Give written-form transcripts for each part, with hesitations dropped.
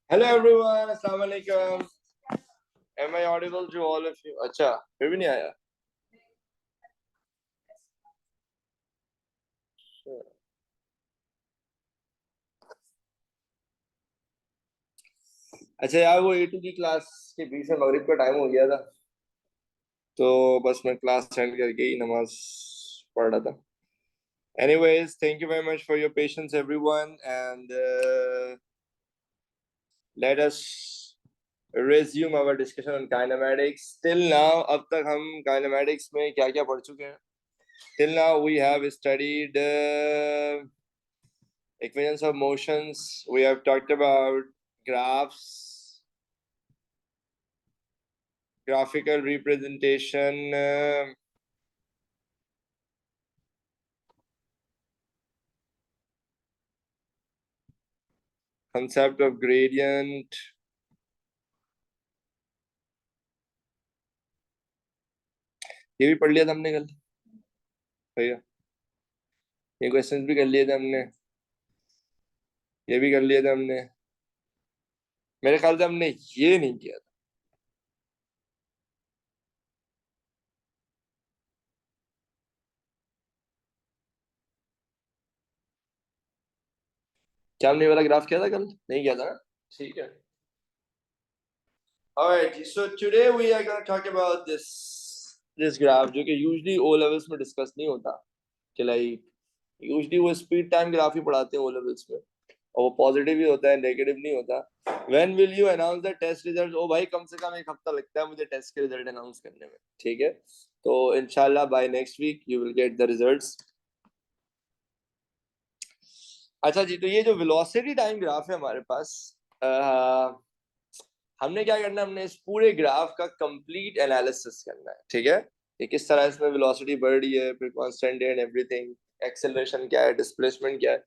Hello everyone, Assalamu alaikum. Am I audible to all of you? अच्छा, फिर भी नहीं आया. अच्छा यार, वो A2 की क्लास के बीच में मगरिब का टाइम हो गया था, तो बस मैं क्लास अटेंड करके ही नमाज पढ़ रहा था. Anyways, thank you very much for your patience everyone, and let us resume our discussion on kinematics. Till now, अब तक हम kinematics में क्या क्या पढ़ चुके हैं? Till now we have studied equations of motions. We have talked about graphs, graphical representation, concept of gradient. ये भी पढ़ लिया था हमने कल भैया. ये क्वेश्चंस भी कर लिए थे हमने, ये भी कर लिए थे हमने. मेरे ख्याल से हमने ये नहीं किया था. क्या हमने ये वाला ग्राफ किया था कल? नहीं किया था ना. ठीक है. Alright, so today we are going to talk about this graph जो कि usually O levels में discuss नहीं होता, कि like usually वो speed time graph ही पढ़ाते हैं O levels में, और वो पॉजिटिव ही होता है, नेगेटिव नहीं होता. When will you announce the test results? ओ भाई, कम से कम एक हफ्ता लगता है मुझे टेस्ट के रिजल्ट अनाउंस करने में. ठीक है, तो इंशाल्लाह by next week you will get the results. अच्छा जी, तो ये जो वेलोसिटी टाइम ग्राफ है हमारे पास, हमने क्या करना है, हमने इस पूरे ग्राफ का कंप्लीट एनालिसिस करना है. ठीक है, कि किस तरह इसमें वेलोसिटी बढ़ रही है, फिर कांस्टेंट है एंड एवरीथिंग, एक्सेलरेशन क्या है, डिस्प्लेसमेंट क्या है.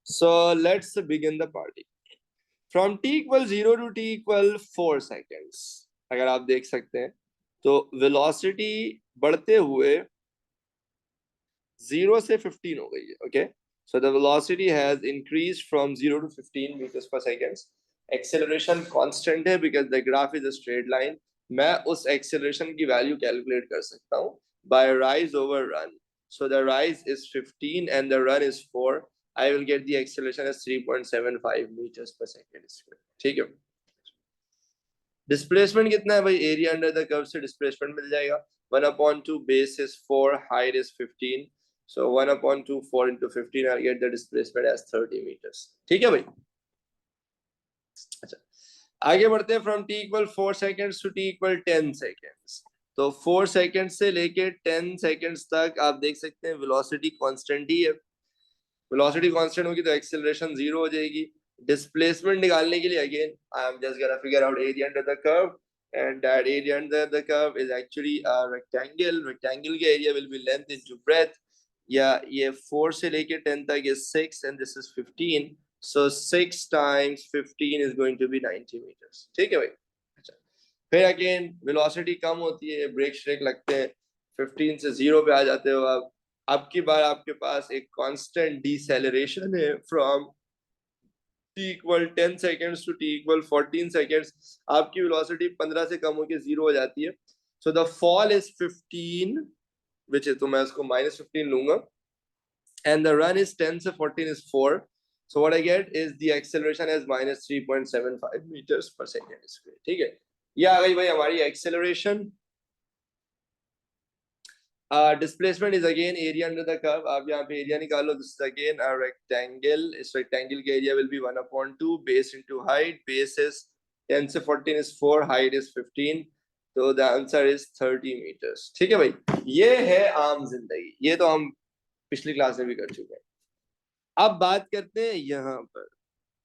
So let's begin the party. From t equal 0 to t equal 4 seconds, अगर आप देख सकते हैं तो वेलोसिटी बढ़ते हुए 0 से 15 हो गई है. Okay, so the velocity has increased from 0 to 15 meters per second. Acceleration constant है because the graph is a straight line. मैं उस acceleration की value calculate कर सकता हूँ by rise over run. So the rise is 15 and the run is 4. I will get the acceleration as 3.75 meters per second square. ठीक है. Displacement कितना है भाई? एरिया अंडर द कर्व से डिस्प्लेसमेंट मिल जाएगा. 1/2 base is 4, height is 15. So 1/2 4 into 15, I'll get the displacement as 30 meters. ठीक है भाई. अच्छा, आगे बढ़ते हैं. From t equal 4 seconds to t equal 10 seconds. तो 4 सेकेंड से लेके 10 सेकेंड्स तक आप देख सकते हैं वेलोसिटी कांस्टेंट ही है. वेलोसिटी कांस्टेंट होगी तो एक्सेलरेशन 0 हो जाएगी. डिस्प्लेसमेंट निकालने के लिए again I am just gonna figure out area under the curve, and that area under the curve is actually a rectangle. Rectangle के area will be length into breadth. या ये 4 से लेके 10 तक is 6 and this is 15. So 6 times 15 is going to be 90 meters. ठीक है भाई. अच्छा, फिर अगेन वेलोसिटी कम होती है, ब्रेक श्रेक लगते हैं, 15 से 0 पे आ जाते हो आप. अब की बार आपके पास एक कांस्टेंट डिसेलरेशन है from t equal 10 seconds to t equal 14 seconds. आपकी वेलोसिटी 15 से कम होकर 0 हो जाती है. So the fall is 15, which is, तो मैं उसको -15 लूंगा, and the run is 10 से 14 is 4. So what I get is the acceleration as -3.75 meters per second square. ठीक है, ये आ गई भाई हमारी acceleration. Displacement is again area under the curve. आप यहाँ पे area निकालो. This is again a rectangle. इस rectangle के area will be 1/2 base into height. Base is 10 से 14 is 4, height is 15. तो the answer is 30 meters. ठीक है भाई, ये है आम जिंदगी. ये तो हम पिछली क्लास में भी कर चुके हैं. अब बात करते हैं यहाँ पर.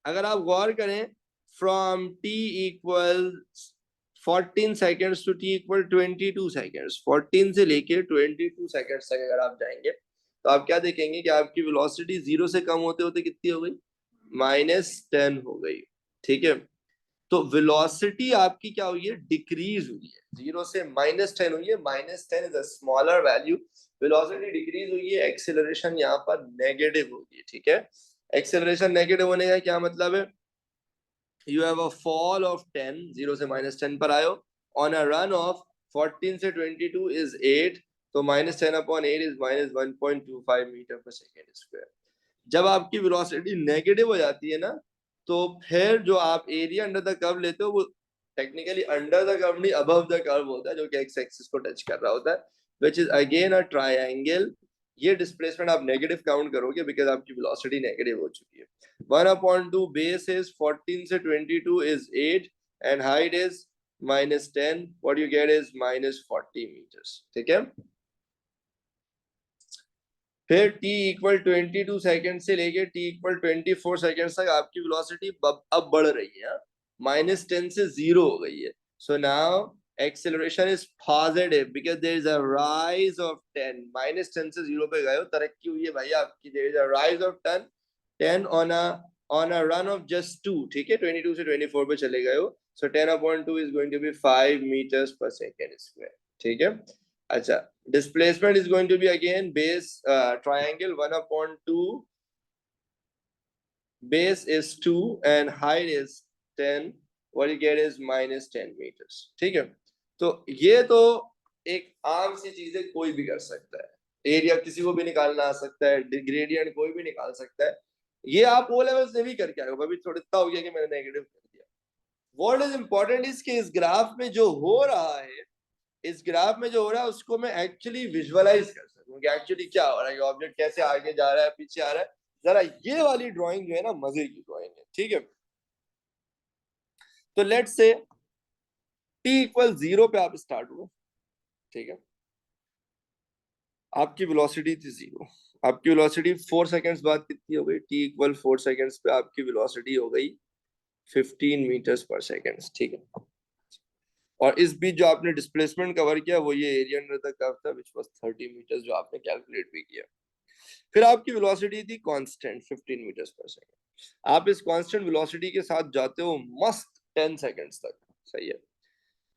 अगर आप गौर करें, from t equal 14 seconds to t equal 22 seconds, 14 से लेके 22 सेकेंड्स तक अगर आप जाएंगे तो आप क्या देखेंगे कि आपकी वेलोसिटी 0 से कम होते होते कितनी हो गई? -10 हो गई. ठीक है, तो वेलोसिटी आपकी क्या हुई है? डिक्रीज हुई है. 0 से -10 हुई है. -10 is a smaller value. Velocity decrease हुई है. एक्सेलरेशन यहाँ पर नेगेटिव होगी. ठीक है, एक्सेलरेशन नेगेटिव होने का क्या मतलब है? you have a fall of 10, 0 से -10 पर आयो, on a run of 14 से 22 is 8, तो -10/8 is -1.25 मीटर पर सेकेंड स्क्वायर। जब आपकी वेलोसिटी नेगेटिव हो जाती है ना, तो फिर जो आप एरिया अंडर द कर्व लेते हो वो टेक्निकली अंडर द कर्व नहीं अबव द कर्व होता है, जो कि एक्स एक्सिस को टच कर रहा होता है, which is again a triangle. ये डिस्प्लेसमेंट आप नेगेटिव काउंट करोगे बिकॉज आपकी वेलोसिटी नेगेटिव हो चुकी है। 1/2 बेस इज 14 से 22 is 8 and height is -10, what you get is -40 meters. ठीक है, फिर t इक्वल 22 सेकेंड से लेके t इक्वल 24 सेकेंड तक आपकी वेलोसिटी अब बढ़ रही है, -10 से 0 हो गई है। So now acceleration is positive because there is a rise of 10, -10 से 0 पे गए हो, तरक्की हुई है भाई आपकी, there is a rise of 10 on a run of just 2। ठीक है, 22 से 24 पे चले गए हो, so 10/2 is going to be 5 meters per second square. ठीक है, अच्छा, displacement is going to be again base triangle 1/2, base is 2 and height is 10, what you get is -10 meters। ठीक है, तो ये तो एक आम सी चीज है, कोई भी कर सकता है, एरिया किसी को भी निकालना आ सकता है, ग्रेडियंट कोई भी निकाल सकता है, ये आप ओ लेवल से भी करके आए हो। अभी थोड़ा इतना हो गया कि मैंने नेगेटिव कर दिया। व्हाट इज इंपॉर्टेंट इज कि इस ग्राफ में जो हो रहा है, इस ग्राफ में जो हो रहा है उसको मैं एक्चुअली विजुअलाइज कर सकूं कि एक्चुअली क्या हो रहा है, ऑब्जेक्ट कैसे आगे जा रहा है, पीछे आ रहा है। जरा ये वाली ड्राइंग जो है ना, मजे की ड्राइंग है। ठीक है, तो लेट्स से t इक्वल 0 पे आप स्टार्ट हुए। ठीक है, आपकी वेलोसिटी थी 0, आपकी वेलोसिटी 4 सेकंड्स बाद कितनी हो गई, t इक्वल 4 सेकंड्स पे आपकी वेलोसिटी हो गई 15 मीटर्स पर सेकंड। ठीक है, और इस बीच जो आपने डिस्प्लेसमेंट कवर किया वो ये एरिया अंडर द कर्व था व्हिच वाज 30 मीटर्स, जो आपने कैलकुलेट भी किया। फिर आपकी वेलोसिटी थी कांस्टेंट 15 मीटर्स पर सेकंड। आप इस कांस्टेंट वेलोसिटी के साथ जाते हो मस्त 10 सेकंड्स तक, सही है,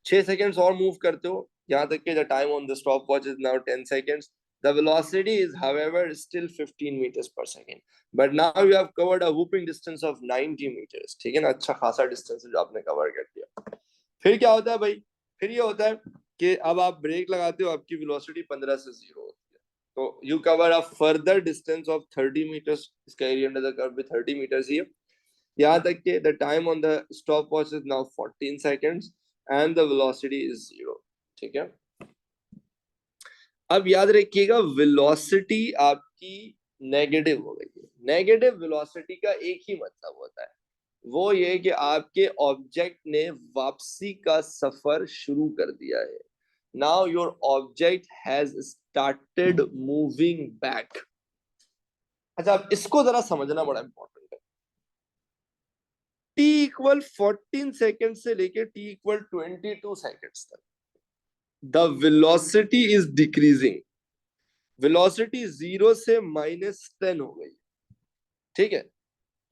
6 सेकंड्स और मूव करते हो, यहां तक कि the time on the stop watch is now 10 seconds। The velocity is however still 15 meters per second, but now you have covered a whooping distance of 90 meters। ठीक है ना, अच्छा खासा डिस्टेंस जो आपने कवर कर दिया। फिर क्या होता है भाई, फिर ये होता है कि अब आप ब्रेक लगाते हो, आपकी वेलोसिटी 15 से 0 होती है, तो you cover a further distance of 30 meters. इसका एरिया अंडर द कर्व भी 30 मीटर्स ही है। यहाँ तक कि the time on the stop watch is now 14 seconds and the velocity is 0। ठीक है, अब याद रखिएगा वेलोसिटी आपकी नेगेटिव हो गई है। नेगेटिव वेलोसिटी का एक ही मतलब होता है, वो ये कि आपके ऑब्जेक्ट ने वापसी का सफर शुरू कर दिया है। Now your object has started moving back. अच्छा, अब इसको जरा समझना बड़ा इंपॉर्टेंट है। t इक्वल 14 सेकेंड से लेके t इक्वल 22 सेकेंड्स तक the velocity is decreasing. Velocity 0 से -10 हो गई। ठीक है,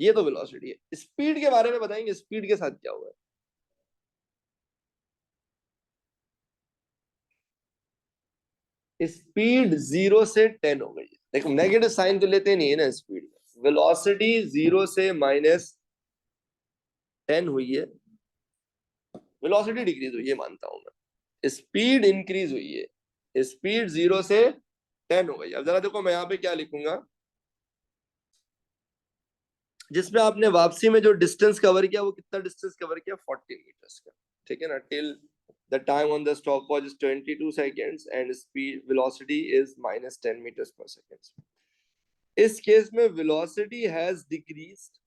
ये तो वेलोसिटी है। स्पीड के बारे में बताएंगे, स्पीड के साथ क्या हुआ है। स्पीड 0 से 10 हो गई है। देखो नेगेटिव साइन तो लेते नहीं है ना स्पीड में। वेलोसिटी 0 से -10 हुई है, वेलोसिटी डिक्रीज हुई है मानता हूं मैं, स्पीड इंक्रीज हुई है, स्पीड 0 से 10 हो गई। अब जरा देखो मैं यहाँ पे क्या लिखूंगा, जिसमें आपने वापसी में जो डिस्टेंस कवर किया वो कितना डिस्टेंस कवर किया, 40 मीटर्स का। ठीक है ना, till the time on the stopwatch is 22 seconds and speed velocity is -10 meters per second। इस केस में velocity has decreased,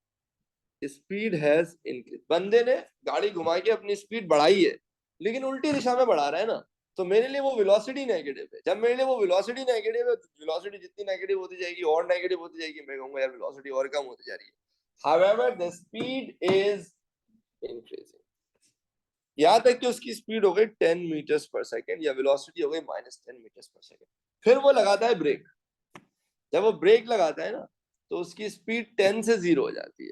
speed has increased। बंदे ने गाड़ी घुमा के अपनी स्पीड बढ़ाई है, लेकिन उल्टी दिशा में बढ़ा रहा है ना, तो मेरे लिए वो वेलोसिटी नेगेटिव है। जब मेरे लिए वो वेलोसिटी नेगेटिव है, वेलोसिटी जितनी नेगेटिव होती जाएगी और नेगेटिव होती जाएगी, मैं कहूंगा यार वेलोसिटी और कम होती जा रही है। However, the speed is increasing। यहां तक कि उसकी स्पीड हो गई 10 मीटर्स पर सेकेंड या वेलोसिटी हो गई -10 मीटर्स पर सेकेंड। फिर वो लगाता है ब्रेक। जब वो ब्रेक लगाता है ना, तो उसकी स्पीड 10 से 0 हो जाती है,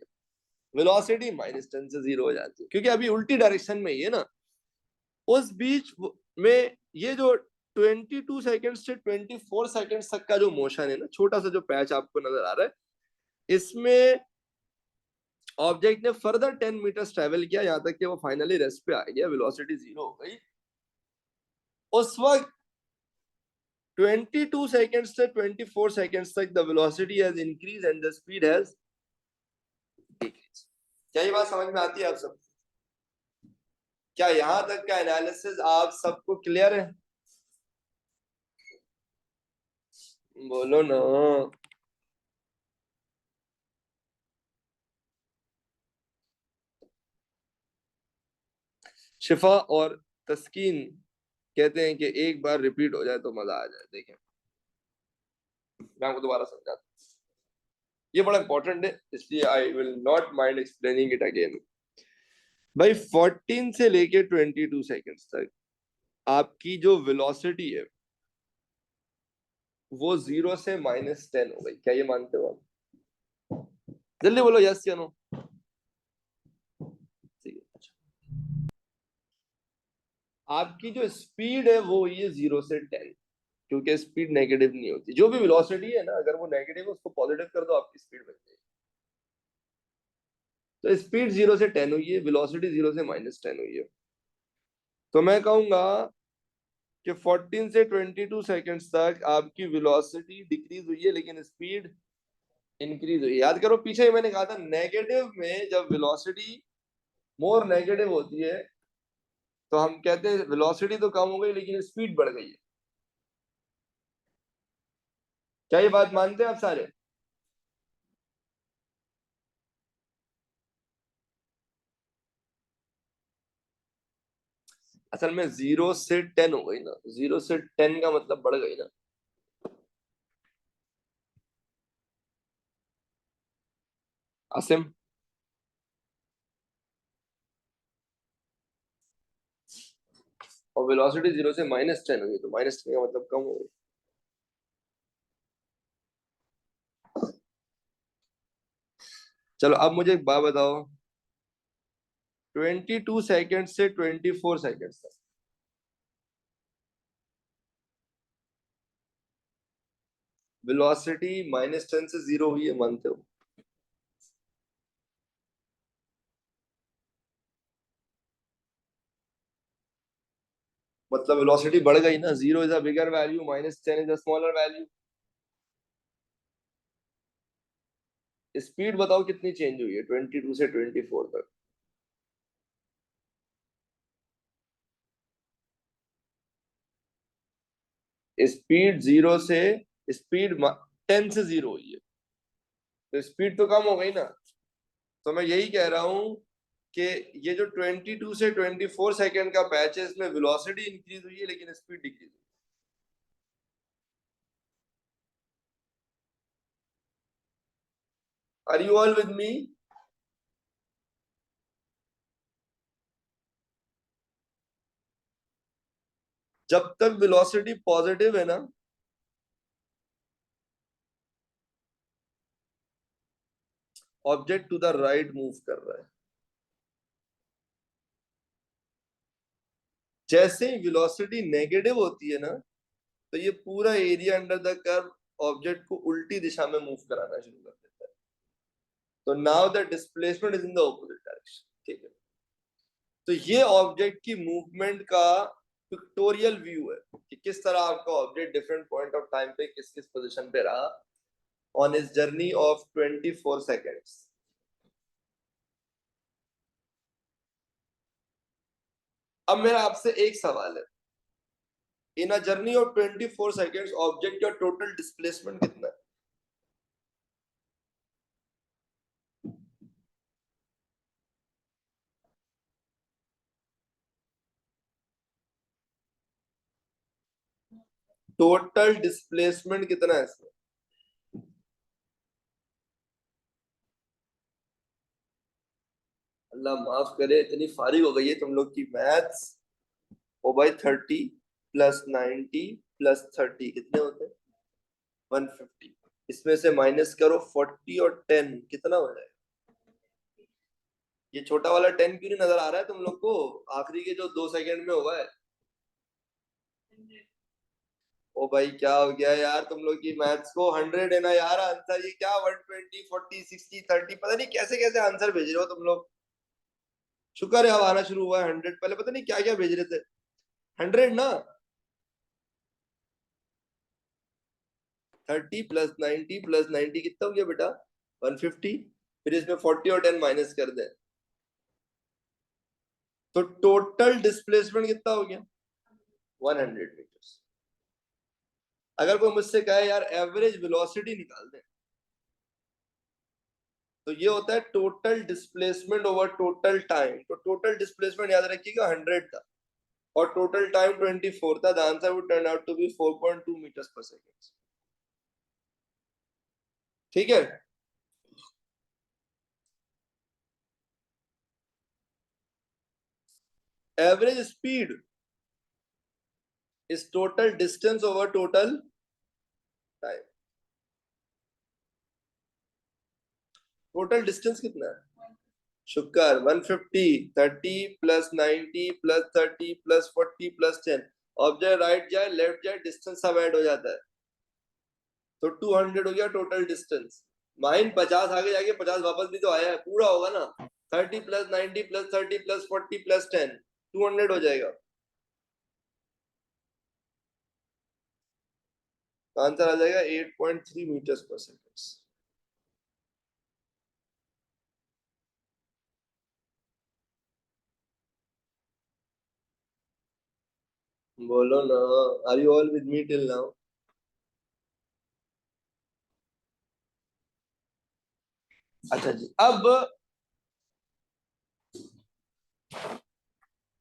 वेलोसिटी -10 से 0 हो जाती है, क्योंकि अभी उल्टी डायरेक्शन में ही है ना। उस बीच में ये जो 22 सेकंड से 24 सेकंड तक का जो मोशन है ना, छोटा सा जो पैच आपको नजर आ रहा है, इसमें ऑब्जेक्ट ने फर्दर 10 मीटर ट्रेवल किया, यहां तक कि वो फाइनली रेस्ट पे आ गया, वेलोसिटी 0 हो गई। उस वक्त 22 सेकंड्स से 24 सेकंड्स तक the velocity has increase and the speed has decrease. क्या ये बात समझ में आती है आप सब? क्या यहां तक का एनालिसिस आप सबको क्लियर है? बोलो ना। शिफा और तस्कीन कहते हैं कि एक बार रिपीट हो जाए तो मजा आ जाए। देखें, मैं आपको दोबारा समझाता हूं, ये बड़ा इंपॉर्टेंट है, इसलिए I will not mind explaining it again. भाई 14 से लेके 22 सेकंड्स तक आपकी जो वेलोसिटी है वो 0 से -10 हो गई। क्या ये मानते हो आप? जल्दी बोलो यस या नो। ठीक है, अच्छा। आपकी जो स्पीड है वो हुई है 0 से 10, क्योंकि स्पीड नेगेटिव नहीं होती। जो भी वेलोसिटी है ना, अगर वो नेगेटिव है उसको पॉजिटिव कर दो, आपकी स्पीड बन जाएगी। तो स्पीड 0 से 10 हुई है, वेलोसिटी 0 से -10 हुई है। तो मैं कहूंगा कि 14 से 22 सेकंड्स तक आपकी वेलोसिटी डिक्रीज हुई है लेकिन स्पीड इंक्रीज हुई है। याद करो, पीछे ही मैंने कहा था नेगेटिव में जब वेलोसिटी मोर नेगेटिव होती है तो हम कहते हैं वेलोसिटी तो कम हो गई लेकिन स्पीड बढ़ गई है। क्या ये बात मानते हैं आप सारे? असल में 0 से 10 हो गई ना, 0 से 10 का मतलब बढ़ गई ना। आसिम, और वेलोसिटी 0 से -10 हुई तो -10 का मतलब कम हो गई। चलो अब मुझे एक बात बताओ, 22 सेकंड से 24 सेकंड तक वेलोसिटी -10 से 0 हुई है, मानते हो? मतलब वेलोसिटी बढ़ गई ना, 0 is a bigger value, -10 is a smaller value. Speed बताओ कितनी चेंज हुई है 22 से 24 तक? स्पीड 0 से स्पीड 10 से 0 हुई है, तो स्पीड तो कम हो गई ना। तो मैं यही कह रहा हूं कि ये जो 22 से 24 सेकंड का पैच है इसमें वेलोसिटी इंक्रीज हुई है लेकिन स्पीड डिक्रीज हुई। Are you all with me? जब तक वेलोसिटी पॉजिटिव है ना, object to the right move कर रहा है। जैसे ही वेलोसिटी नेगेटिव होती है ना, तो ये पूरा area under the curve object को उल्टी दिशा में मूव कराना शुरू कर देता है। तो now the displacement is in the opposite direction. ठीक है, तो ये ऑब्जेक्ट की मूवमेंट का पिक्टोरियल व्यू है कि किस तरह आपका object different point of time पे किस किस पोजीशन पे रहा ऑन इस जर्नी ऑफ 24 सेकेंड्स। अब मेरा आपसे एक सवाल है, in a journey of 24 seconds object का टोटल डिस्प्लेसमेंट कितना है? टोटल डिस्प्लेसमेंट कितना है इसमें? अल्लाह माफ करे, इतनी फारिग हो गई है तुम लोग की मैथ्स। ओ भाई 30 + 90 + 30 कितने होते हैं? 150। इसमें से माइनस करो 40 और 10, कितना हो जाएगा? ये छोटा वाला 10 क्यों नहीं नजर आ रहा है तुम लोग को? आखिरी के जो 2 सेकंड में हुआ है। ओ भाई क्या हो गया यार तुम लोग की मैथ्स को 100 है ना यार आंसर, ये क्या 120 40 60 30 पता नहीं कैसे कैसे आंसर भेज रहे हो तुम लोग। शुक्र है अब आना शुरू हुआ है 100, पहले पता नहीं क्या क्या भेज रहे थे। 100 ना, 30 + 90 + 90 कितना हो गया बेटा? 150। फिर इसमें 40 और 10 माइनस कर दें तो टोटल डिस्प्लेसमेंट कितना हो गया? 100 मीटर्स। अगर कोई मुझसे कहे यार एवरेज वेलोसिटी निकाल दे, तो ये होता है total displacement over total time. तो टोटल डिस्प्लेसमेंट याद रखिएगा 100 था और टोटल टाइम 24 था। The answer would turn out to be 4.2 meters per second. ठीक है। Average speed is total distance over total time. Total distance कितना है? शुक्र 150, 30 + 90 + 30 + 40 + 10। ऑब्जेक्ट राइट जाए लेफ्ट जाए डिस्टेंस सब ऐड हो जाता है, तो 200 हो गया टोटल डिस्टेंस। माइन 50 आगे जाके 50 वापस भी तो आया है, पूरा होगा ना। 30 + 90 + 30 + 40 + 10 200 हो जाएगा। आंसर आ जाएगा 8.3 मीटर्स पर सेकेंड। बोलो ना, are you all with me till now? अच्छा जी, अब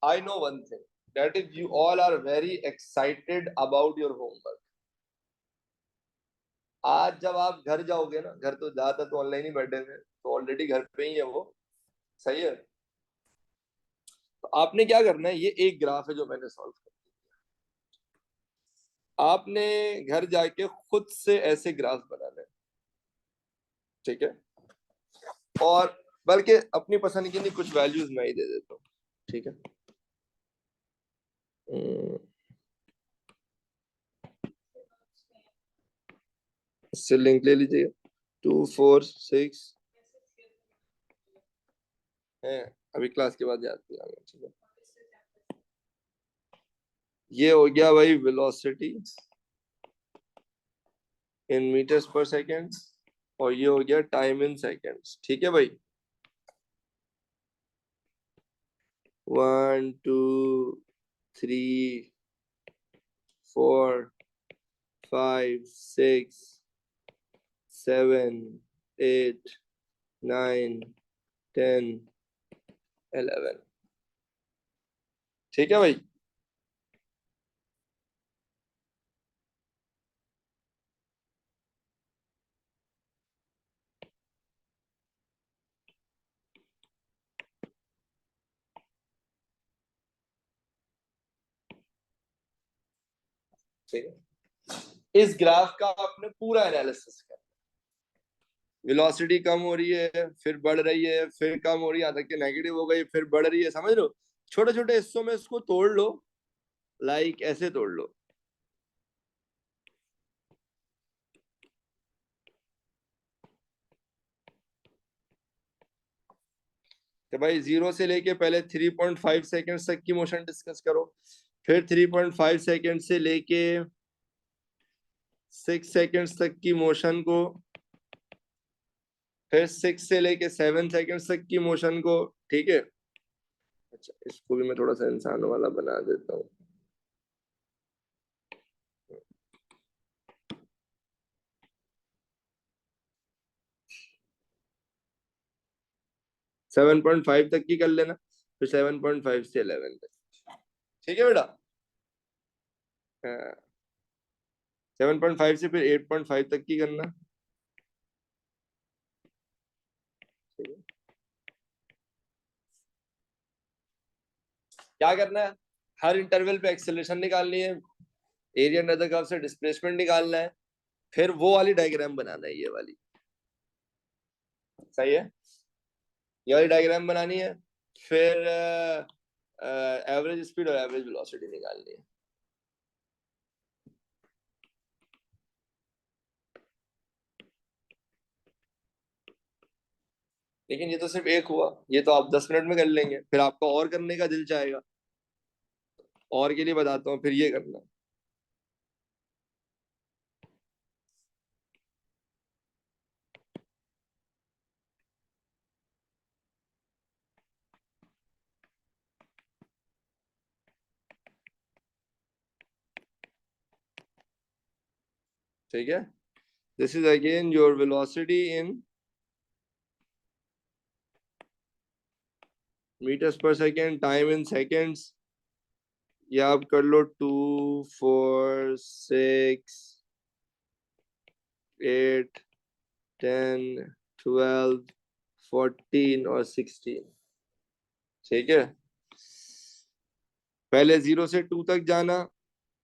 I know one thing, that is you all are very excited about your homework. आज जब आप घर जाओगे ना, घर तो ज्यादातर तो ऑनलाइन ही बैठे थे, तो ऑलरेडी घर पे ही है वो, सही है। तो आपने क्या करना है, ये एक ग्राफ है जो मैंने सॉल्व कर, आपने घर जाके खुद से ऐसे ग्राफ बनाना है, ठीक है। और बल्कि अपनी पसंद की नहीं, कुछ वैल्यूज मैं ही दे देता हूँ, ठीक है। हम्म, इससे लिंक ले लीजिए। 2 4 6 है, अभी क्लास के बाद याद दिलाऊंगा, ठीक है। ये हो गया भाई velocity in meters per second, और ये हो गया टाइम इन सेकेंड्स, ठीक है भाई। 1 2 3 4 5 6 7 8 9 10 11, ठीक है भाई। ठीक है, इस ग्राफ का आपने पूरा एनालिसिस कर, वेलोसिटी कम हो रही है फिर बढ़ रही है फिर कम हो रही है, यहाँ तक कि नेगेटिव हो गई फिर बढ़ रही है, समझ लो। छोटे छोटे हिस्सों में इसको तोड़ लो, लाइक ऐसे तोड़ लो। तो भाई 0 से लेके पहले 3.5 सेकेंड तक की मोशन डिस्कस करो, फिर 3.5 सेकेंड से लेके 6 सेकेंड तक की मोशन को, फिर 6 से लेके 7 सेकेंड तक की मोशन को, ठीक है। अच्छा, इसको भी मैं थोड़ा सा इंसान वाला बना देता हूँ। 7.5 तक की कर लेना, फिर 7.5 से 11 तक, ठीक है बेटा। 7.5 से फिर 8.5 तक की करना, ठीक है। क्या करना है, हर इंटरवल पे एक्सेलरेशन निकालनी है, एरिया अंडर द कर्व से डिस्प्लेसमेंट निकालना है, फिर वो वाली डायग्राम बनाना है, ये वाली, सही है। ये वाली डायग्राम बनानी है, फिर एवरेज स्पीड और एवरेज वेलोसिटी निकालनी है। लेकिन ये तो सिर्फ एक हुआ, ये तो आप 10 मिनट में कर लेंगे, फिर आपका और करने का दिल चाहेगा। और के लिए बताता हूँ, फिर ये करना। ठीक है, this is again your velocity in meters per second, time in seconds. ये आप कर लो 2, 4, 6, 8, 10, 12, 14 और 16। ठीक है, पहले 0 से 2 तक जाना,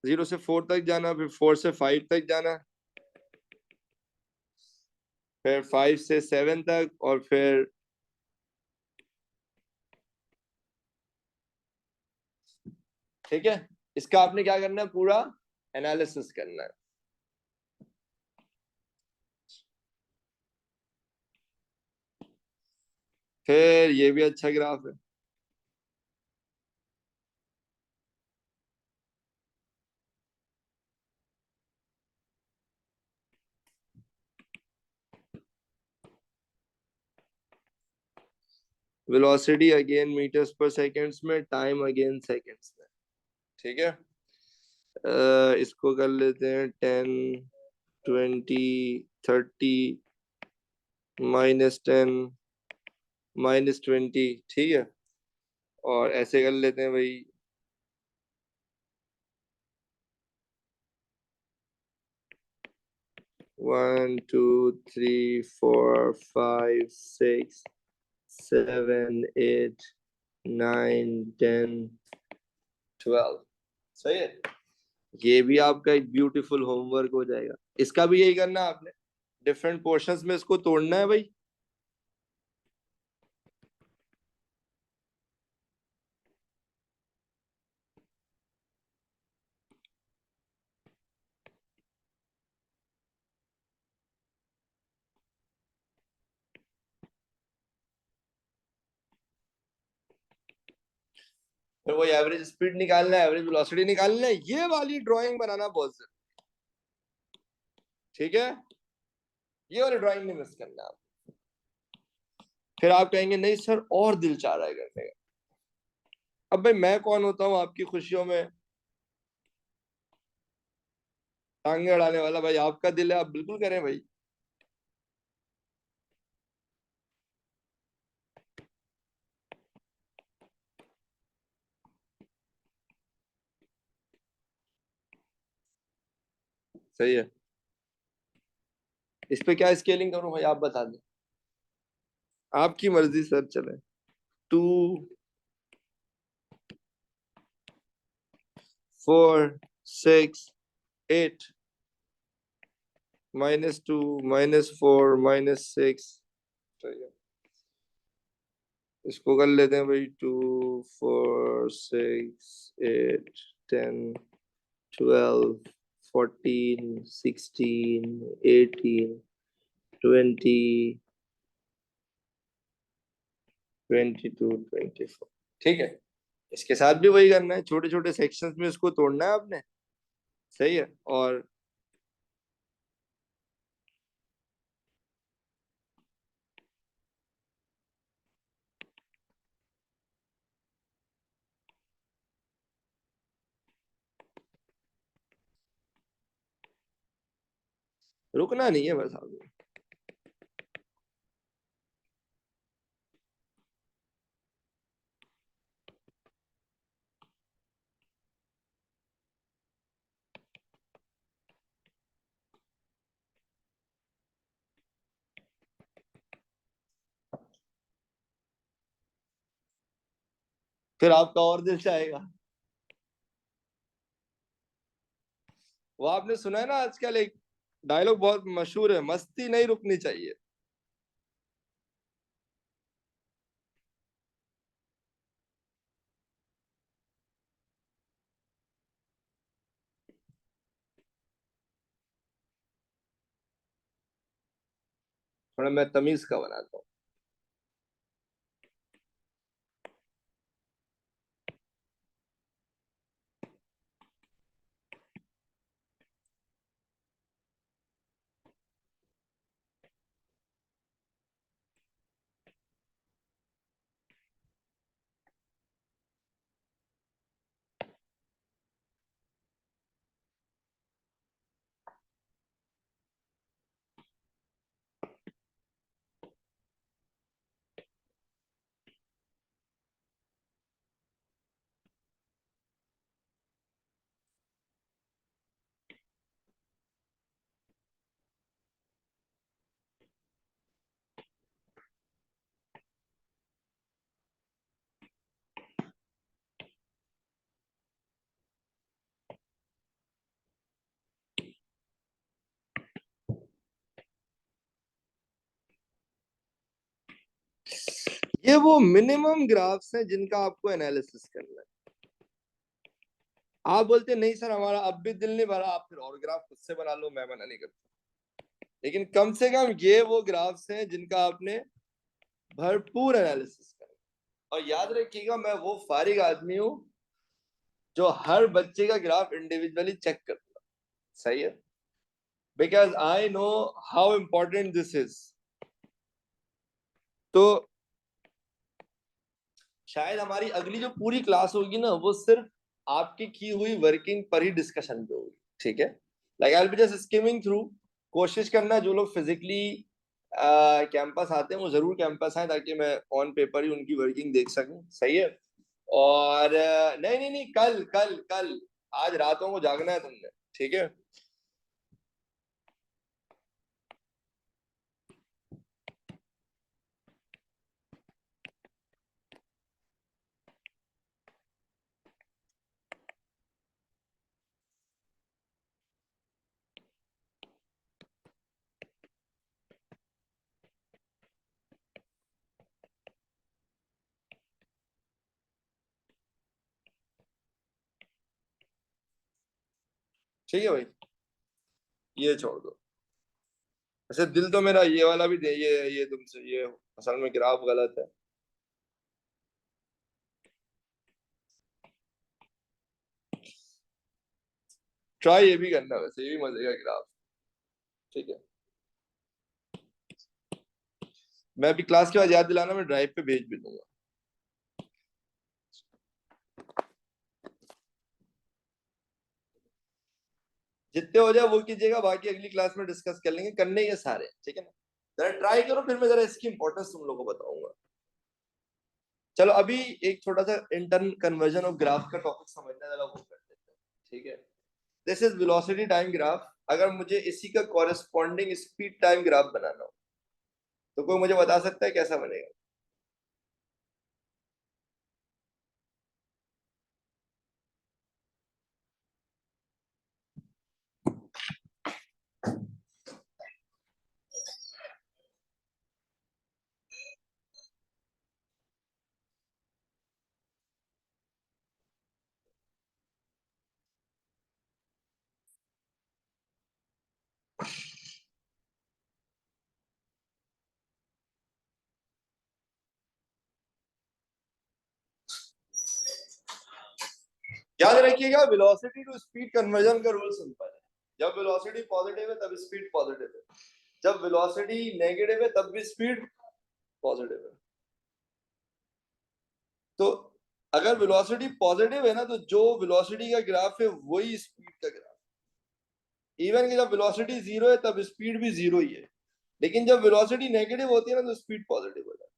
0 से 4 तक जाना, फिर 4 से 5 तक जाना, फिर 5 से 7 तक, और फिर ठीक है, इसका आपने क्या करना है, पूरा एनालिसिस करना है। फिर ये भी अच्छा ग्राफ है। वेलोसिटी अगेन मीटर्स पर सेकेंड्स में, टाइम अगेन सेकेंड्स में। ठीक है, इसको कर लेते हैं 10, 20, 30, -10, -20। ठीक है, और ऐसे कर लेते हैं भाई, 1, 2, 3, 4, 5, 6, 7, 8, 9, 10, 12। सही है, ये भी आपका एक ब्यूटीफुल होमवर्क हो जाएगा। इसका भी यही करना है आपने, डिफरेंट पोर्शंस में इसको तोड़ना है भाई। फिर वो एवरेज स्पीड निकालना है, एवरेज वेलोसिटी निकालना है, ये वाली ड्राइंग बनाना बहुत जरूरी। ठीक है, ये वाली ड्राइंग नहीं मिस करना आप। फिर आप कहेंगे नहीं सर और दिल चाह रहा है करने का। अब भाई मैं कौन होता हूँ आपकी खुशियों में टांगे अड़ाने वाला, भाई आपका दिल है, आप बिल्कुल करें भाई। सही है, इस पे क्या स्केलिंग करूं भाई, आप बता दें। आपकी मर्जी सर, चले। 2, 4, 6, 8, -2, -4, -6। सही है, इसको कर लेते हैं भाई, 2, 4, 6, 8, 10, 12, 14, 16, 18, 20, 22, 24। ठीक है, इसके साथ भी वही करना है, छोटे छोटे सेक्शंस में इसको तोड़ना है आपने। सही है, और रुकना नहीं है बस आपने। फिर आपका और दिल चाहेगा। वो आपने सुना है ना आजकल एक डायलॉग बहुत मशहूर है, मस्ती नहीं रुकनी चाहिए। थोड़ा मैं तमीज का बनाता हूँ। ये वो मिनिमम ग्राफ्स हैं जिनका आपको एनालिसिस करना है। आप बोलते नहीं सर हमारा अब भी दिल नहीं भरा, आप फिर और ग्राफ खुद से बना लो, मैं मना नहीं करता, लेकिन कम से कम ये वो ग्राफ्स हैं जिनका आपने भरपूर एनालिसिस करना। और याद रखिएगा मैं वो फारिग आदमी हूं जो हर बच्चे का ग्राफ इंडिविजुअली चेक करता। सही है, because I know how important this is. तो शायद हमारी अगली जो पूरी क्लास होगी ना वो सिर्फ आपकी की हुई वर्किंग पर ही डिस्कशन पे होगी, ठीक है। Like I will be just skimming through. कोशिश करना जो लोग फिजिकली कैंपस आते हैं वो जरूर कैंपस आए ताकि मैं ऑन पेपर ही उनकी वर्किंग देख सकूं। सही है। और नहीं नहीं नहीं, कल कल कल, आज रातों को जागना है तुमने, ठीक है। ठीक है भाई, ये छोड़ दो। वैसे दिल तो मेरा ये वाला भी दे, ये तुमसे ये असल में ग्राफ गलत है। ट्राई ये भी करना, वैसे ये भी मजे का ग्राफ। ठीक है, मैं अभी क्लास के बाद याद दिलाना, मैं ड्राइव पे भेज भी दूंगा। जितने हो जाए वो कीजिएगा, बाकी अगली क्लास में डिस्कस कर लेंगे, करने ये सारे, ठीक है ना। जरा ट्राई करो, फिर मैं जरा इसकी इंपॉर्टेंस तुम लोगों को बताऊंगा। चलो अभी एक छोटा सा इंटरन कन्वर्जन ऑफ ग्राफ का टॉपिक समझना है, जरा वो कर लेते हैं। ठीक है, this is velocity time graph. अगर मुझे इसी का कॉरेस्पॉन्डिंग स्पीड टाइम ग्राफ बनाना हो तो कोई मुझे बता सकता है कैसा बनेगा? याद रखिएगा वेलोसिटी टू स्पीड कन्वर्जन का रूल सिंपल है। जब वेलोसिटी पॉजिटिव है तब स्पीड पॉजिटिव है, जब वेलोसिटी नेगेटिव है तब भी स्पीड पॉजिटिव है। तो अगर वेलोसिटी पॉजिटिव है ना तो जो वेलोसिटी का ग्राफ है वही स्पीड का ग्राफ। इवन कि जब वेलोसिटी जीरो है तब स्पीड भी जीरो ही है, लेकिन जब वेलोसिटी नेगेटिव होती है ना तो स्पीड पॉजिटिव हो जाती है।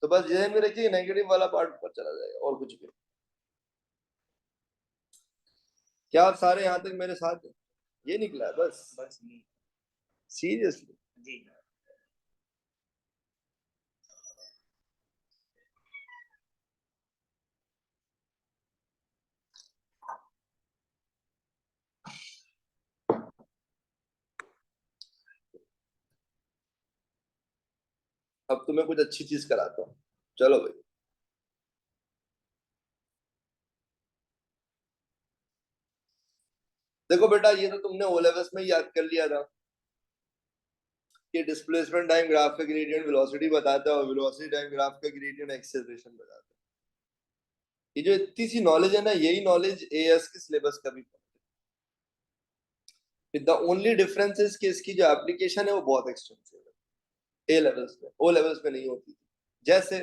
तो बस ध्यान में रखिए नेगेटिव वाला पार्ट ऊपर चला जाएगा, और कुछ भी। क्या आप सारे यहाँ तक मेरे साथ हैं? ये निकला है बस बस सीरियसली जी। अब तुम्हें कुछ अच्छी चीज कराता हूँ, चलो भाई। देखो बेटा, ये तो तुमने ओ लेवल्स में याद कर लिया था कि डिस्प्लेसमेंट टाइम ग्राफ का ग्रेडियंट वेलोसिटी बताता है और वेलोसिटी टाइम ग्राफ का ग्रेडियंट एक्सेलरेशन बताता है। ये जो इतनी सी नॉलेज है ना, यही नॉलेज एएस के सिलेबस का भी। द ओनली डिफरेंस इज कि इसकी जो एप्लीकेशन है वो बहुत एक्सटेंसिव है, ए लेवल्स में, ओ लेवल्स में नहीं होती थी। जैसे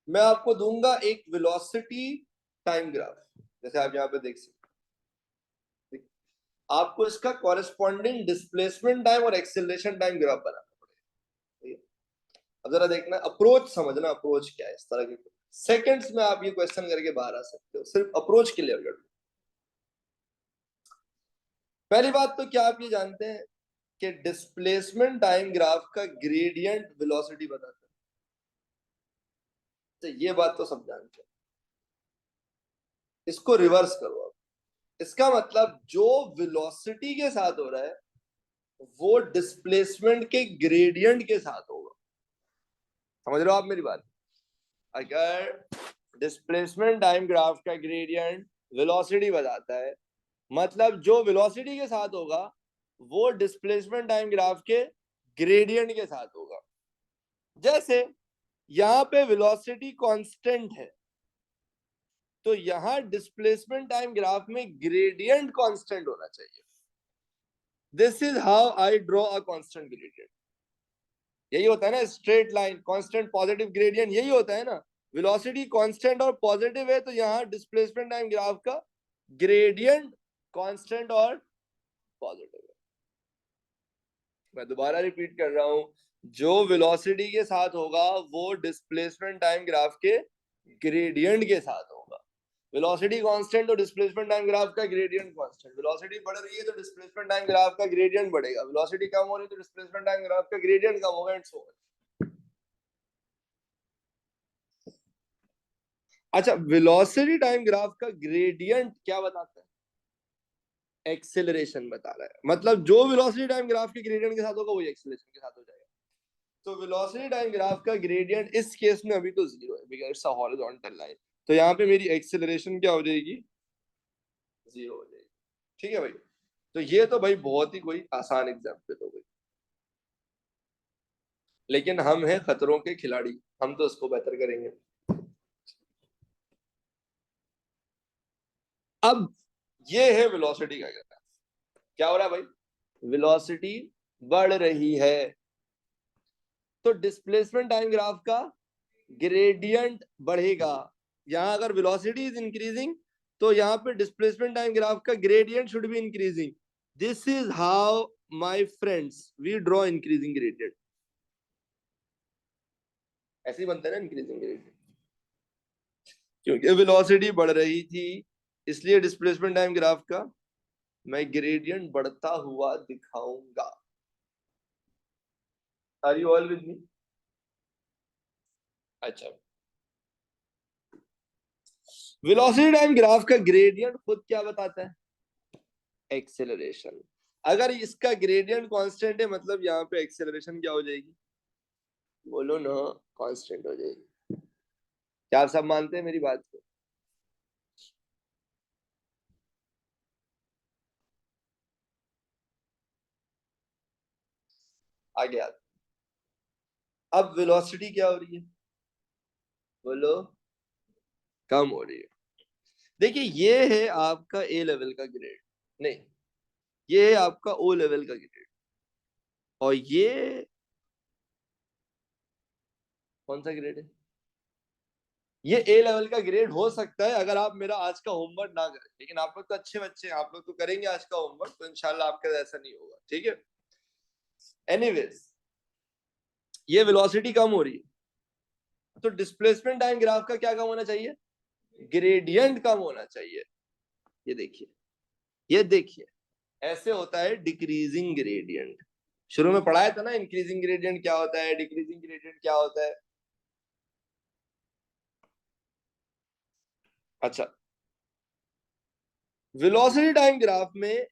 मैं आपको दूंगा एक वेलोसिटी टाइम ग्राफ, जैसे आप यहाँ पे देख सकते हैं, आपको इसका कॉरेस्पॉन्डिंग डिस्प्लेसमेंट टाइम और एक्सेलरेशन टाइम ग्राफ बनाना पड़ेगा। अब जरा देखना, अप्रोच समझना, अप्रोच क्या है इस तरह के। सेकंड्स में आप ये क्वेश्चन करके बाहर आ सकते हो, सिर्फ अप्रोच क्लियर कर लो। पहली बात तो क्या आप ये जानते हैं कि डिस्प्लेसमेंट टाइम ग्राफ का ग्रेडियंट वेलोसिटी बताता है? तो ये बात तो सब जानते हैं। इसको रिवर्स करो आप, इसका मतलब जो वेलोसिटी के साथ हो रहा है वो डिस्प्लेसमेंट के ग्रेडियंट के साथ होगा। समझ रहे हो आप मेरी बात? अगर डिस्प्लेसमेंट टाइम ग्राफ का ग्रेडियंट वेलोसिटी बताता है, मतलब जो वेलोसिटी के साथ होगा वो डिस्प्लेसमेंट टाइम ग्राफ के ग्रेडियंट के साथ होगा। जैसे यहां पे वेलोसिटी कांस्टेंट है, तो यहां डिस्प्लेसमेंट टाइम ग्राफ में ग्रेडियंट कांस्टेंट होना चाहिए। This is how I draw a constant gradient. यही होता है ना straight line constant positive gradient, यही होता है ना। वेलोसिटी कांस्टेंट और पॉजिटिव है तो यहाँ डिस्प्लेसमेंट टाइम ग्राफ का ग्रेडियंट कांस्टेंट और पॉजिटिव है। मैं दोबारा रिपीट कर रहा हूं, जो वेलोसिटी के साथ होगा वो डिस्प्लेसमेंट टाइम ग्राफ के ग्रेडियंट के साथ होगा। वेलोसिटी कांस्टेंट तो डिस्प्लेसमेंट टाइम ग्राफ का ग्रेडियंट कांस्टेंट। वेलोसिटी बढ़ रही है तो डिस्प्लेसमेंट टाइम ग्राफ का ग्रेडियंट बढ़ेगा, वेलोसिटी कम हो रही है तो डिस्प्लेसमेंट टाइम ग्राफ का ग्रेडियंट कम होगा, एंड सो ऑन। अच्छा, वेलोसिटी टाइम ग्राफ का ग्रेडियंट क्या बताता है? एक्सेलरेशन बता रहा है, मतलब जो वेलोसिटी टाइम ग्राफ के ग्रेडियंट के साथ होगा वही एक्सेलरेशन के साथ हो जाएगा। तो वेलोसिटी टाइम ग्राफ का ग्रेडियंट इस केस में अभी तो जीरो है because it's a horizontal line, तो यहाँ पे मेरी एक्सेलरेशन क्या हो जाएगी? जीरो हो जाएगी। ठीक है भाई, तो ये तो भाई बहुत ही कोई आसान एग्जाम्पल हो गई, लेकिन हम हैं खतरों के खिलाड़ी, हम तो उसको बेहतर करेंगे। अब ये है वेलोसिटी का ग्राफ। क्या हो रहा है भाई? वेलोसिटी बढ़ रही है, तो डिस्प्लेसमेंट टाइम ग्राफ का ग्रेडियंट बढ़ेगा। यहां अगर वेलोसिटी इज इंक्रीजिंग तो यहाँ पे डिस्प्लेसमेंट टाइम ग्राफ का gradient should be increasing. This is how my friends we draw increasing gradient. ऐसे ही बनता है ना इंक्रीजिंग ग्रेडियंट, क्योंकि वेलोसिटी बढ़ रही थी इसलिए डिस्प्लेसमेंट टाइम ग्राफ का मैं ग्रेडियंट बढ़ता हुआ दिखाऊंगा। Are you all with me? अच्छा, वेलोसिटी टाइम ग्राफ का ग्रेडियंट खुद क्या बताता है? एक्सेलरेशन। अगर इसका ग्रेडियंट कांस्टेंट है मतलब यहाँ पे एक्सेलरेशन क्या हो जाएगी? बोलो ना, कांस्टेंट हो जाएगी। क्या आप सब मानते हैं मेरी बात को? आगे आते, अब वेलोसिटी क्या हो रही है? बोलो, कम हो रही है। देखिए ये है आपका ए लेवल का ग्रेड, नहीं, ये है आपका ओ लेवल का ग्रेड, और ये कौन सा ग्रेड है? ये ए लेवल का ग्रेड हो सकता है अगर आप मेरा आज का होमवर्क ना करें, लेकिन आप लोग तो अच्छे बच्चे हैं, आप लोग तो करेंगे आज का होमवर्क, तो इंशाल्लाह आपका ऐसा नहीं होगा, ठीक है। एनीवेज, ये वेलोसिटी कम हो रही है तो डिस्प्लेसमेंट टाइम ग्राफ का क्या कम होना चाहिए? ग्रेडियंट कम होना चाहिए। ये देखिए, ये देखिए, ऐसे होता है डिक्रीजिंग ग्रेडियंट। शुरू में पढ़ाया था ना इंक्रीजिंग ग्रेडियंट क्या होता है, डिक्रीजिंग ग्रेडियंट क्या होता है। अच्छा, वेलोसिटी टाइम ग्राफ में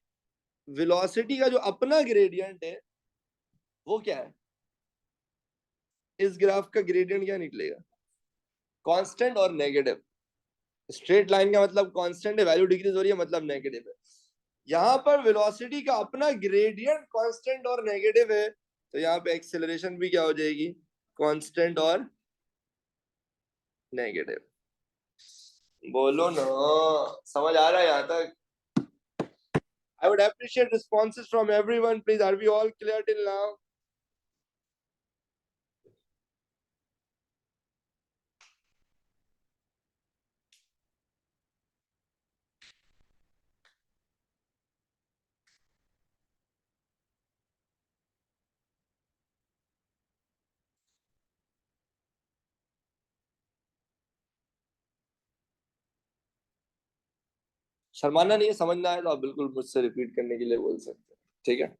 वेलोसिटी का जो अपना ग्रेडियंट है वो क्या है? इस ग्राफ का ग्रेडियंट क्या निकलेगा? कांस्टेंट और नेगेटिव। स्ट्रेट लाइन का मतलब कांस्टेंट है, वैल्यू डिक्रीज हो रही है मतलब नेगेटिव है। यहां पर वेलोसिटी का अपना ग्रेडियंट कांस्टेंट और नेगेटिव है, तो यहाँ पे एक्सेलरेशन भी क्या हो जाएगी? कांस्टेंट और नेगेटिव। बोलो ना, समझ आ रहा है यहाँ तक? I would appreciate responses from everyone. Please, are we all clear till now? शर्माना नहीं है, समझना है तो आप बिल्कुल मुझसे रिपीट करने के लिए बोल सकते हैं, ठीक है।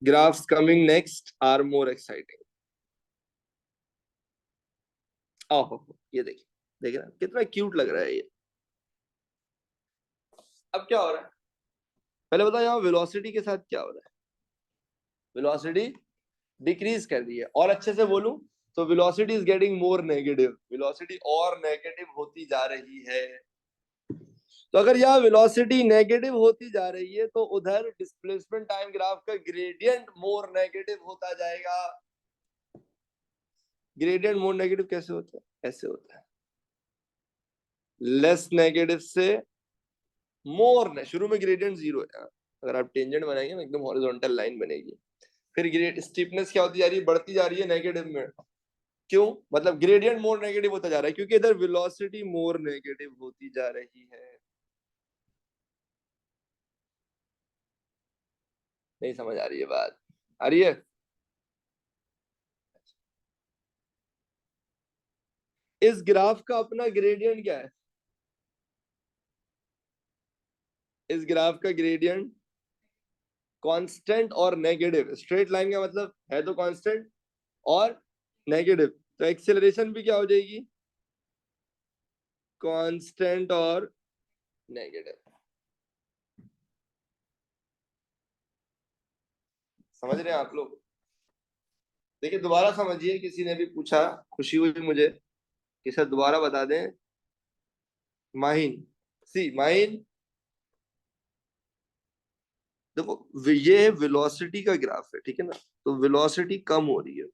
Graphs coming next are more exciting. ओहो, ये देखिए, देखिए ना कितना क्यूट लग रहा है ये। अब क्या हो रहा है, पहले बताओ यहाँ वेलोसिटी के साथ क्या हो रहा है, वेलोसिटी डिक्रीज कर रही है, और अच्छे से बोलूं तो velocity is getting more negative, velocity और नेगेटिव होती जा रही है। तो अगर यहाँ वेलोसिटी नेगेटिव होती जा रही है तो उधर डिस्प्लेसमेंट टाइम ग्राफ का ग्रेडियंट मोर नेगेटिव होता जाएगा। ग्रेडियंट मोर नेगेटिव कैसे होता है, ऐसे होता है, लेस नेगेटिव से मोर ने, शुरू में ग्रेडियंट जीरो है, अगर आप टेंजेंट बनाएंगे ना एकदम हॉरिजॉन्टल लाइन बनेगी, फिर ग्रेड स्टीपनेस क्या होती जा रही है, बढ़ती जा रही है नेगेटिव में। क्यों, मतलब ग्रेडियंट मोर नेगेटिव होता जा रहा है क्योंकि इधर वेलोसिटी मोर नेगेटिव होती जा रही है। नहीं समझ आ रही है बात, आ रही है? इस ग्राफ का अपना ग्रेडियंट क्या है, इस ग्राफ का ग्रेडियंट कांस्टेंट और नेगेटिव, स्ट्रेट लाइन का मतलब है तो कांस्टेंट और नेगेटिव, तो एक्सेलरेशन भी क्या हो जाएगी, कांस्टेंट और नेगेटिव। समझ रहे हैं आप लोग? देखिए दोबारा समझिए, किसी ने भी पूछा, खुशी हुई मुझे कि सर दोबारा बता दें। माहिन, सी माहिन, देखो ये वेलोसिटी का ग्राफ है, ठीक है ना, तो वेलोसिटी कम हो रही है,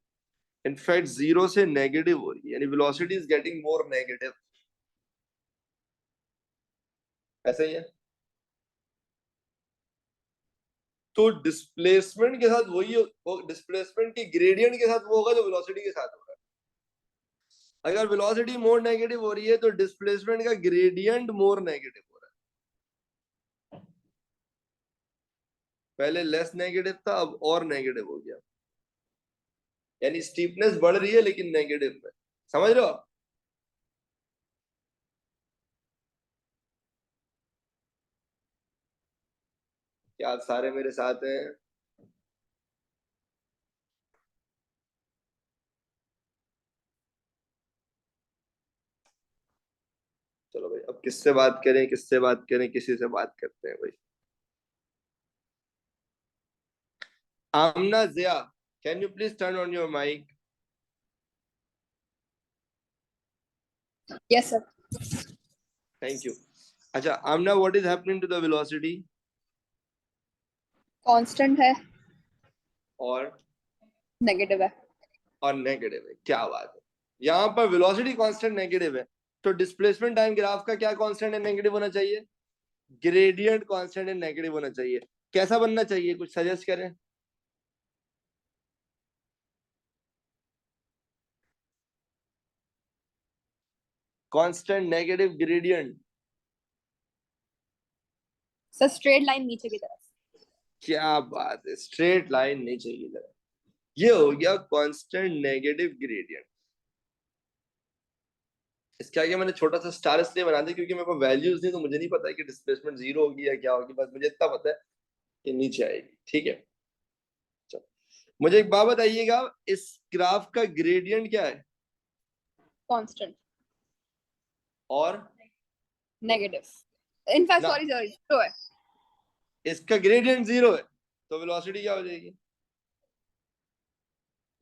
इनफैक्ट जीरो से नेगेटिव हो रही है, यानी velocity is getting more negative, ऐसा ही है। तो डिस्प्लेसमेंट के साथ वही वो डिस्प्लेसमेंट के ग्रेडियंट के साथ वो होगा जो वेलोसिटी के साथ होगा। अगर वेलोसिटी मोर नेगेटिव हो रही है तो डिस्प्लेसमेंट का ग्रेडियंट मोर नेगेटिव हो रहा है, पहले लेस नेगेटिव था अब और नेगेटिव हो गया, यानी स्टीपनेस बढ़ रही है लेकिन नेगेटिव में। समझ रहे हो? क्या आप सारे मेरे साथ हैं? चलो भाई, अब किससे बात करें, किससे बात करें, किसी से बात करते हैं भाई। Amna Zia, can you please turn on your mic? Yes, sir. Thank you. अच्छा Amna, what is happening to the velocity? Constant है, और negative है. और नेगेटिव है, क्या बात है। यहाँ पर वेलोसिटी कांस्टेंट नेगेटिव है, तो डिस्प्लेसमेंट टाइम ग्राफ का क्या कांस्टेंट है, नेगेटिव होना चाहिए, ग्रेडियंट कांस्टेंट है नेगेटिव होना चाहिए। कैसा बनना चाहिए, कुछ सजेस्ट करें? Constant negative gradient, sir straight line नीचे की तरफ. क्या बात है, स्ट्रेट लाइन नहीं चाहिए जरा, ये हो गया कांस्टेंट नेगेटिव ग्रेडियंट। इसके आगे मैंने छोटा सा स्टार इसलिए बना दिया क्योंकि मेरे को वैल्यूज नहीं, तो मुझे नहीं पता है कि डिस्प्लेसमेंट जीरो होगी या क्या होगी, बस मुझे इतना पता है कि नीचे आएगी, ठीक है। चलो मुझे एक बात बताइएगा, इस ग्राफ का ग्रेडियंट क्या है? Constant. और Negative. In fact, ना, sorry, sorry, zero है. इसका ग्रेडियंट जीरो है, तो वेलोसिटी क्या हो जाएगी,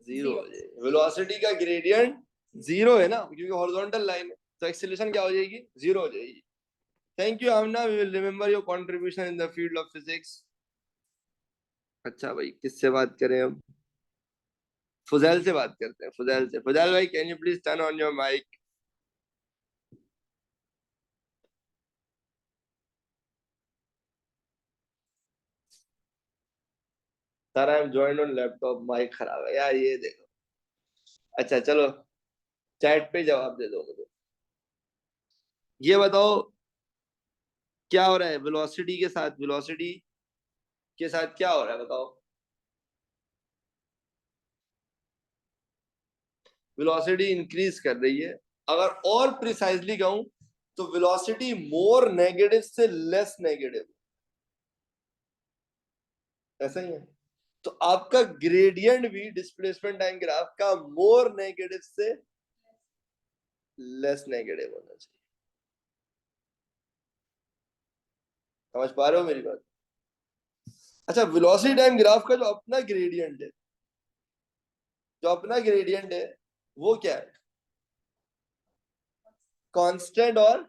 जीरो हो Zero. जाएगी। वेलोसिटी का ग्रेडियंट जीरो है ना, क्योंकि हॉरिजॉन्टल लाइन है, तो एक्सेलरेशन क्या हो जाएगी, जीरो हो जाएगी। Thank you Amna, we will remember your contribution in the field of physics. अच्छा भाई, किससे बात करें अब? फुजैल से बात करते हैं, फुजैल से। फुजैल भाई, can you please turn on your mic? Sir I am joined on laptop, mic खराब है यार, ये देखो। अच्छा चलो, चैट पे जवाब दे दो मुझे, ये बताओ क्या हो रहा है वेलोसिटी के साथ, वेलोसिटी के साथ क्या हो रहा है बताओ। वेलोसिटी इंक्रीज कर रही है, अगर और प्रिसाइजली कहूं तो वेलोसिटी मोर नेगेटिव से लेस नेगेटिव, ऐसा ही है। तो आपका ग्रेडियंट भी डिस्प्लेसमेंट टाइम ग्राफ का मोर नेगेटिव से लेस नेगेटिव होना चाहिए। समझ पा रहे हो मेरी बात? अच्छा, वेलोसिटी टाइम ग्राफ का जो अपना ग्रेडियंट है, वो क्या है? कांस्टेंट और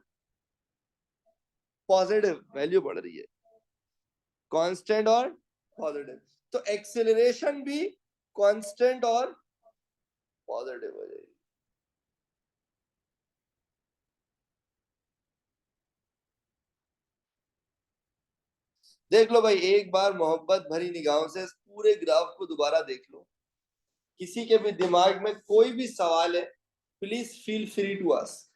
पॉजिटिव वैल्यू बढ़ रही है, कांस्टेंट और पॉजिटिव, तो एक्सेलरेशन भी कांस्टेंट और पॉजिटिव हो जाएगी। देख लो भाई, एक बार मोहब्बत भरी निगाहों से इस पूरे ग्राफ को दोबारा देख लो। किसी के भी दिमाग में कोई भी सवाल है, please feel free to ask.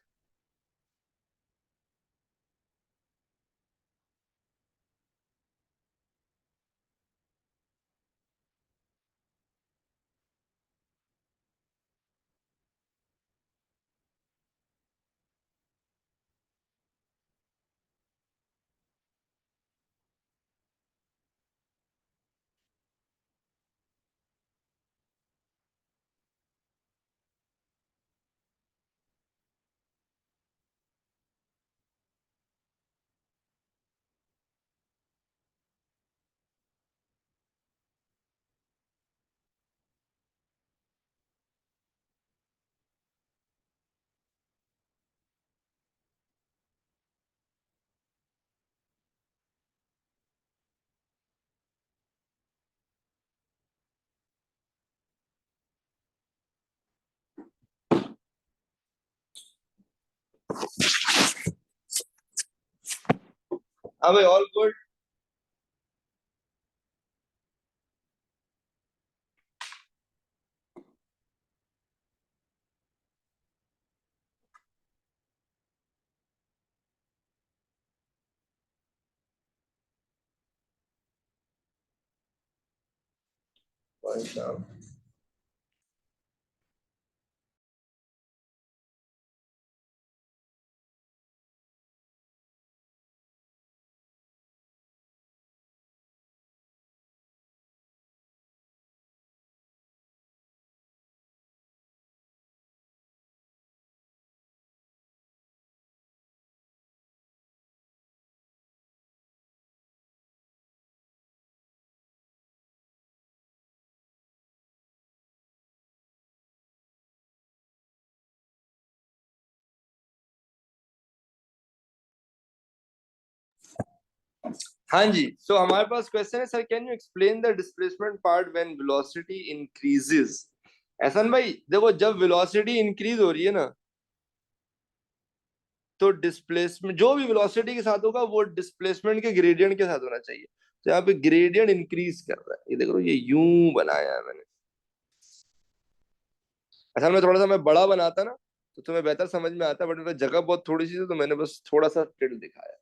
हाँ भाई, ऑल गुड। हाँ जी, सो हमारे पास क्वेश्चन है, sir can you explain the displacement part when velocity increases. Ahsan भाई देखो, जब वेलोसिटी इंक्रीज हो रही है ना, तो डिस्प्लेसमेंट जो भी वेलोसिटी के साथ होगा वो डिस्प्लेसमेंट के ग्रेडियंट के साथ होना चाहिए। तो यहाँ पे ग्रेडियंट इंक्रीज कर रहा है, ये देखो, ये यूं बनाया है मैंने। असल में थोड़ा सा मैं बड़ा बनाता ना, तो तुम्हें बेहतर समझ में आता, बट मेरा जगह बहुत थोड़ी सी थी, तो मैंने बस थोड़ा सा टिल्ट दिखाया।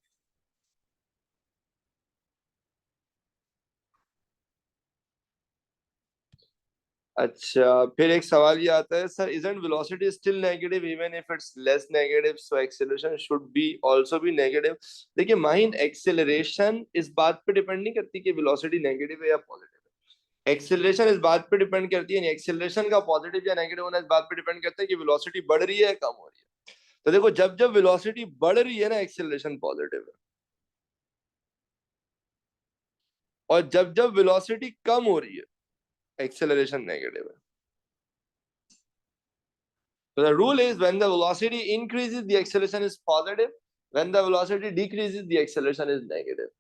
अच्छा, फिर एक सवाल ये आता है, sir isn't velocity still negative even if it's less negative, so acceleration should be also be negative. देखिए माहिन, एक्सेलरेशन इस बात पे डिपेंड नहीं करती कि वेलोसिटी नेगेटिव है या पॉजिटिव है। एक्सेलरेशन इस बात पे डिपेंड करती है, एक्सेलरेशन का पॉजिटिव या नेगेटिव होना इस बात पे डिपेंड करता है कि वेलोसिटी बढ़ रही है या कम हो रही है। तो देखो, जब जब वेलोसिटी बढ़ रही है ना, एक्सेलरेशन पॉजिटिव है, और जब जब वेलोसिटी कम हो रही है, एक्सेलरेशन नेगेटिव है। So the rule is, when the velocity increases, the acceleration is positive. When the velocity decreases, the acceleration is negative.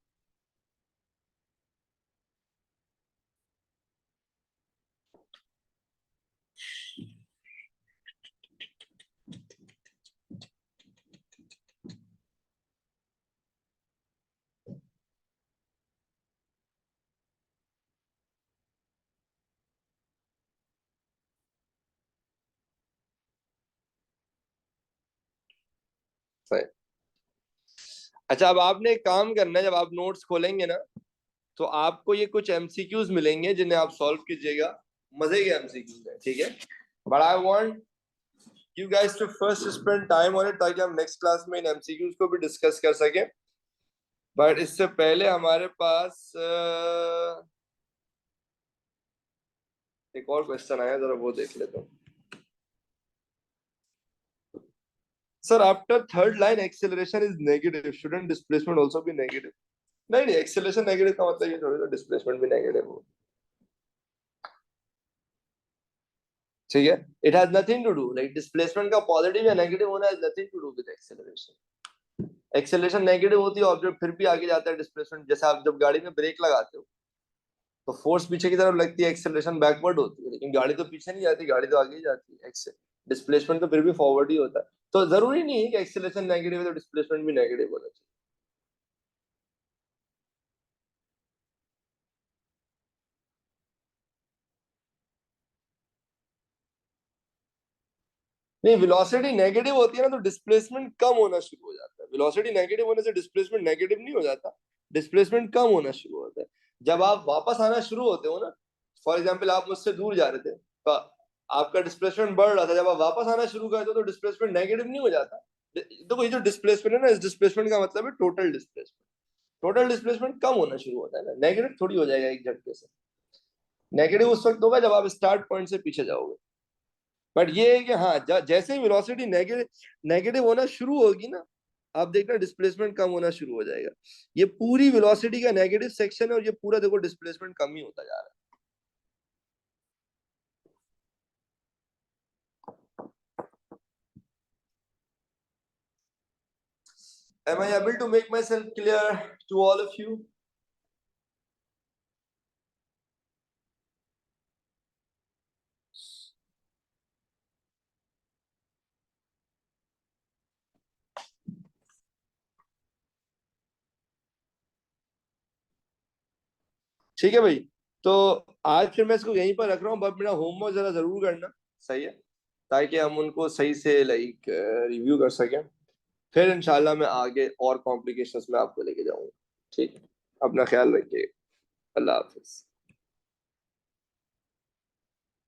सही। अच्छा, अब आपने एक काम करना है, जब आप नोट्स खोलेंगे ना, तो आपको ये कुछ एमसीक्यूज मिलेंगे जिन्हें आप सॉल्व कीजिएगा। मजे के एमसीक्यूज है, ठीक है? But I want you guys to first spend time on it, ताकि हम नेक्स्ट क्लास में इन एमसीक्यूज को भी डिस्कस कर सकें। बट इससे पहले हमारे पास एक और क्वेश्चन आया, जरा वो देख लेता हूँ। Sir, after third line acceleration is negative, shouldn't displacement also be negative? नहीं नहीं, एक्सेलरेशन नेगेटिव का मतलब ये थोड़ी ना डिस्प्लेसमेंट भी नेगेटिव हो। ठीक है, it has nothing to do, like displacement का पॉजिटिव या नेगेटिव होना has nothing to do with acceleration. Acceleration negative होती है, ऑब्जेक्ट फिर भी आगे जाता है। डिस्प्लेसमेंट जैसे आप जब गाड़ी में ब्रेक लगाते हो तो फोर्स पीछे की तरफ लगती है, एक्सेलरेशन बैकवर्ड होती है, लेकिन गाड़ी तो पीछे नहीं जाती, गाड़ी तो आगे ही जाती है। डिस्प्लेसमेंट तो फिर भी फॉरवर्ड ही होता है। तो जरूरी नहीं है कि एक्सेलरेशन नेगेटिव है तो डिस्प्लेसमेंट भी नेगेटिव होना चाहिए। नहीं, वेलोसिटी नेगेटिव होती है ना तो डिस्प्लेसमेंट कम होना शुरू हो जाता है। वेलोसिटी नेगेटिव होने से डिस्प्लेसमेंट नेगेटिव नहीं हो जाता, डिस्प्लेसमेंट कम होना शुरू होता है। जब आप वापस आना शुरू होते हो ना, फॉर एग्जाम्पल आप मुझसे दूर जा रहे थे तो आपका डिस्प्लेसमेंट बढ़ रहा था, जब आप वापस आना शुरू करते हो तो डिस्प्लेसमेंट नेगेटिव नहीं हो जाता। देखो ये जो डिस्प्लेसमेंट है ना, इस डिस्प्लेसमेंट का मतलब है टोटल डिस्प्लेसमेंट। टोटल डिस्प्लेसमेंट कम होना शुरू होता है ना, नेगेटिव थोड़ी हो जाएगा एक झटके से। नेगेटिव उस वक्त होगा जब आप स्टार्ट पॉइंट से पीछे जाओगे। बट ये है कि हाँ, जैसे ही वेलोसिटी नेगेटिव नेगेटिव होना शुरू होगी ना, आप देखना डिस्प्लेसमेंट कम होना शुरू हो जाएगा। ये पूरी वेलोसिटी का नेगेटिव सेक्शन है और ये पूरा देखो डिस्प्लेसमेंट कम ही होता जा रहा है। Am I able to make myself clear to all of you? ठीक है भाई, तो आज फिर मैं इसको यहीं पर रख रहा हूँ, बट मेरा होमवर्क जरा जरूर करना, सही है, ताकि हम उनको सही से लाइक रिव्यू कर सकें। फिर इंशाल्लाह मैं आगे और कॉम्प्लिकेशंस में आपको लेके जाऊंगा। ठीक है, अपना ख्याल रखिए। अल्लाह हाफिज।